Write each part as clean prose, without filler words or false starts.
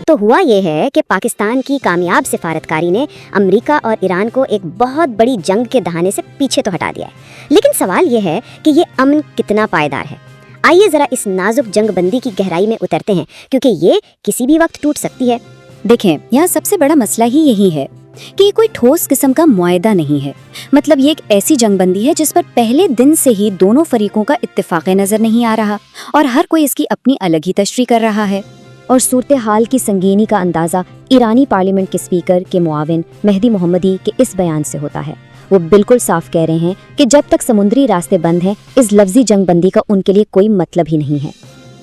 تو ہوا یہ ہے کہ پاکستان کی کامیاب سفارتکاری نے امریکہ اور ایران کو ایک بہت بڑی جنگ کے دہانے سے پیچھے تو ہٹا دیا ہے، لیکن سوال یہ ہے کہ یہ امن کتنا پائیدار ہے۔ آئیے ذرا اس نازک جنگ بندی کی گہرائی میں اترتے ہیں، کیونکہ یہ کسی بھی وقت ٹوٹ سکتی ہے۔ دیکھیں، یہاں سب سے بڑا مسئلہ ہی یہی ہے کہ یہ کوئی ٹھوس قسم کا معاہدہ نہیں ہے۔ مطلب یہ ایک ایسی جنگ بندی ہے جس پر پہلے دن سے ہی دونوں فریقوں کا اتفاق نظر نہیں آ رہا، اور ہر کوئی اس کی اپنی الگ ہی تشریح کر رہا ہے۔ اور صورتحال کی سنگینی کا اندازہ ایرانی پارلیمنٹ کے اسپیکر کے معاون مہدی محمدی کے اس بیان سے ہوتا ہے۔ وہ بالکل صاف کہہ رہے ہیں کہ جب تک سمندری راستے بند ہیں، اس لفظی جنگ بندی کا ان کے لیے کوئی مطلب ہی نہیں ہے۔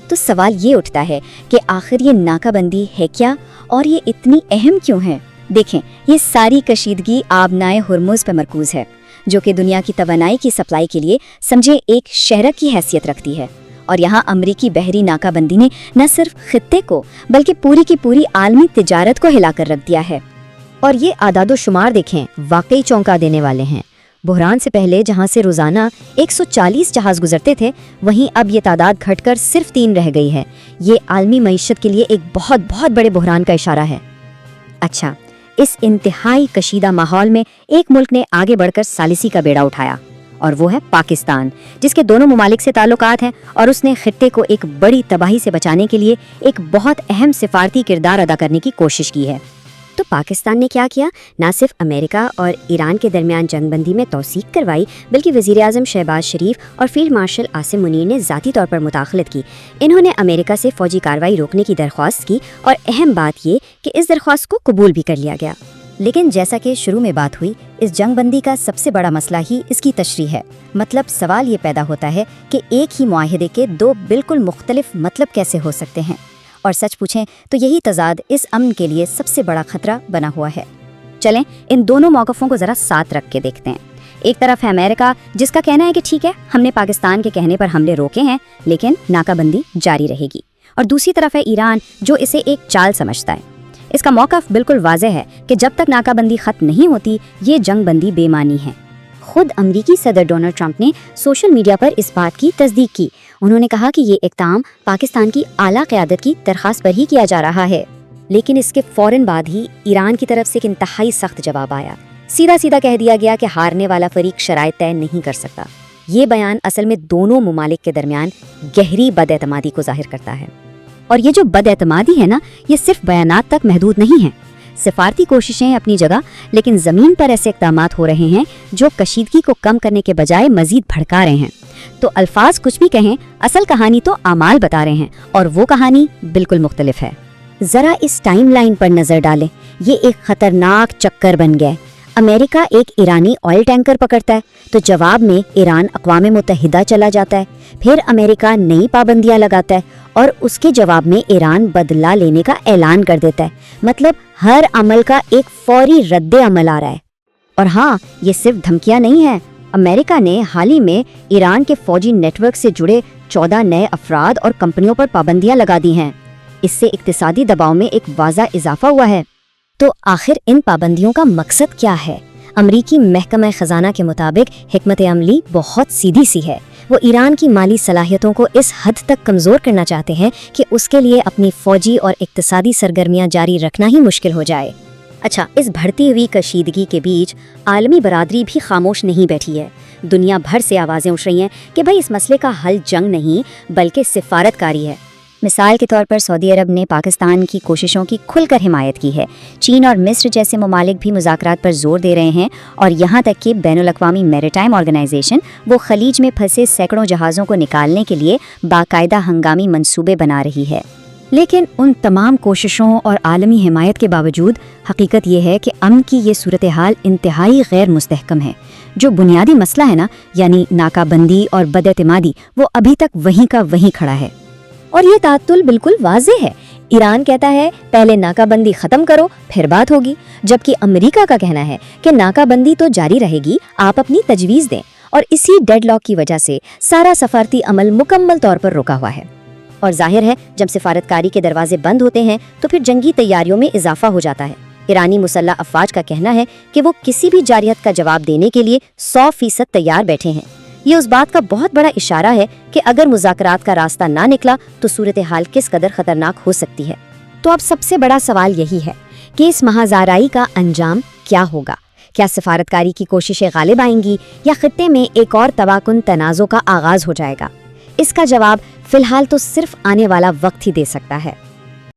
تو سوال یہ اٹھتا ہے کہ آخر یہ ناکہ بندی ہے کیا، اور یہ اتنی اہم کیوں ہے؟ دیکھیں، یہ ساری کشیدگی آبنائے ہرمز پر مرکوز ہے، جو کہ دنیا کی توانائی کی سپلائی کے لیے سمجھے ایک شہرک کی حیثیت رکھتی ہے۔ اور یہاں امریکی بحری ناکہ بندی نے نہ صرف خطے کو بلکہ پوری کی پوری عالمی تجارت کو ہلا کر رکھ دیا ہے۔ اور یہ اعداد و شمار دیکھیں، واقعی چونکا دینے والے ہیں۔ بحران سے پہلے جہاں سے روزانہ 140 جہاز گزرتے تھے، وہیں اب یہ تعداد گھٹ کر صرف 3 رہ گئی ہے۔ یہ عالمی معیشت کے لیے ایک بہت بہت بڑے بحران کا اشارہ ہے۔ اچھا، اس انتہائی کشیدہ ماحول میں ایک ملک نے آگے بڑھ کر ثالثی کا بیڑا اٹھایا، اور وہ ہے پاکستان، جس کے دونوں ممالک سے تعلقات ہیں، اور اس نے خطے کو ایک بڑی تباہی سے بچانے کے لیے ایک بہت اہم سفارتی کردار ادا کرنے کی کوشش کی ہے۔ تو پاکستان نے کیا کیا؟ نہ صرف امریکہ اور ایران کے درمیان جنگ بندی میں توثیق کروائی، بلکہ وزیر اعظم شہباز شریف اور فیلڈ مارشل عاصم منیر نے ذاتی طور پر مداخلت کی۔ انہوں نے امریکہ سے فوجی کارروائی روکنے کی درخواست کی، اور اہم بات یہ کہ اس درخواست کو قبول بھی کر لیا گیا۔ لیکن جیسا کہ شروع میں بات ہوئی، اس جنگ بندی کا سب سے بڑا مسئلہ ہی اس کی تشریح ہے۔ مطلب سوال یہ پیدا ہوتا ہے کہ ایک ہی معاہدے کے 2 بالکل مختلف مطلب کیسے ہو سکتے ہیں؟ اور سچ پوچھیں تو یہی تضاد اس امن کے لیے سب سے بڑا خطرہ بنا ہوا ہے۔ چلیں ان دونوں موقفوں کو ذرا ساتھ رکھ کے دیکھتے ہیں۔ ایک طرف ہے امریکہ، جس کا کہنا ہے کہ ٹھیک ہے، ہم نے پاکستان کے کہنے پر حملے روکے ہیں، لیکن ناکہ بندی جاری رہے گی۔ اور دوسری طرف ہے ایران، جو اسے ایک چال سمجھتا ہے۔ اس کا موقف بالکل واضح ہے کہ جب تک ناکہ بندی ختم نہیں ہوتی، یہ جنگ بندی بے معنی ہے۔ خود امریکی صدر ڈونلڈ ٹرمپ نے سوشل میڈیا پر اس بات کی تصدیق کی۔ انہوں نے کہا کہ یہ اقدام پاکستان کی اعلیٰ قیادت کی درخواست پر ہی کیا جا رہا ہے، لیکن اس کے فوراً بعد ہی ایران کی طرف سے ایک انتہائی سخت جواب آیا۔ سیدھا کہہ دیا گیا کہ ہارنے والا فریق شرائط طے نہیں کر سکتا۔ یہ بیان اصل میں دونوں ممالک کے درمیان گہری بد اعتمادی کو ظاہر کرتا ہے۔ اور یہ جو بد اعتمادی ہے نا، یہ صرف بیانات تک محدود نہیں ہے۔ سفارتی کوششیں اپنی جگہ، لیکن زمین پر ایسے اقدامات ہو رہے ہیں جو کشیدگی کو کم کرنے کے بجائے مزید بھڑکا رہے ہیں۔ تو الفاظ کچھ بھی کہیں، اصل کہانی تو اعمال بتا رہے ہیں، اور وہ کہانی بالکل مختلف ہے۔ ذرا اس ٹائم لائن پر نظر ڈالیں، یہ ایک خطرناک چکر بن گیا ہے۔ امریکہ ایک ایرانی آئل ٹینکر پکڑتا ہے تو جواب میں ایران اقوام متحدہ چلا جاتا ہے، پھر امریکہ نئی پابندیاں لگاتا ہے، اور اس کے جواب میں ایران بدلہ لینے کا اعلان کر دیتا ہے۔ مطلب ہر عمل کا ایک فوری رد عمل آ رہا ہے۔ اور ہاں، یہ صرف دھمکیاں نہیں ہیں۔ امریکہ نے حال ہی میں ایران کے فوجی نیٹ ورک سے جڑے 14 نئے افراد اور کمپنیوں پر پابندیاں لگا دی ہیں۔ اس سے اقتصادی دباؤ میں ایک واضح اضافہ ہوا ہے۔ تو آخر ان پابندیوں کا مقصد کیا ہے؟ امریکی محکمہ خزانہ کے مطابق حکمت عملی بہت سیدھی سی ہے۔ وہ ایران کی مالی صلاحیتوں کو اس حد تک کمزور کرنا چاہتے ہیں کہ اس کے لیے اپنی فوجی اور اقتصادی سرگرمیاں جاری رکھنا ہی مشکل ہو جائے۔ اچھا، اس بڑھتی ہوئی کشیدگی کے بیچ عالمی برادری بھی خاموش نہیں بیٹھی ہے۔ دنیا بھر سے آوازیں اٹھ رہی ہیں کہ بھئی اس مسئلے کا حل جنگ نہیں بلکہ سفارت کاری ہے۔ مثال کے طور پر سعودی عرب نے پاکستان کی کوششوں کی کھل کر حمایت کی ہے۔ چین اور مصر جیسے ممالک بھی مذاکرات پر زور دے رہے ہیں، اور یہاں تک کہ بین الاقوامی میریٹائم آرگنائزیشن وہ خلیج میں پھنسے سینکڑوں جہازوں کو نکالنے کے لیے باقاعدہ ہنگامی منصوبے بنا رہی ہے۔ لیکن ان تمام کوششوں اور عالمی حمایت کے باوجود حقیقت یہ ہے کہ امن کی یہ صورتحال انتہائی غیر مستحکم ہے۔ جو بنیادی مسئلہ ہے نا، یعنی ناکہ بندی اور بد اعتمادی، وہ ابھی تک وہیں کا وہیں کھڑا ہے۔ اور یہ تعطل بالکل واضح ہے۔ ایران کہتا ہے پہلے ناکہ بندی ختم کرو پھر بات ہوگی، جبکہ امریکہ کا کہنا ہے کہ ناکہ بندی تو جاری رہے گی، آپ اپنی تجویز دیں۔ اور اسی ڈیڈ لاک کی وجہ سے سارا سفارتی عمل مکمل طور پر رکا ہوا ہے۔ اور ظاہر ہے جب سفارتکاری کے دروازے بند ہوتے ہیں تو پھر جنگی تیاریوں میں اضافہ ہو جاتا ہے۔ ایرانی مسلح افواج کا کہنا ہے کہ وہ کسی بھی جارحیت کا جواب دینے کے لیے 100% تیار بیٹھے ہیں۔ یہ اس بات کا بہت بڑا اشارہ ہے کہ اگر مذاکرات کا راستہ نہ نکلا تو صورتحال کس قدر خطرناک ہو سکتی ہے۔ تو اب سب سے بڑا سوال یہی ہے کہ اس مہازارائی کا انجام کیا ہوگا؟ کیا سفارتکاری کی کوششیں غالب آئیں گی یا خطے میں ایک اور تباہ کن تنازع کا آغاز ہو جائے گا؟ اس کا جواب فی الحال تو صرف آنے والا وقت ہی دے سکتا ہے۔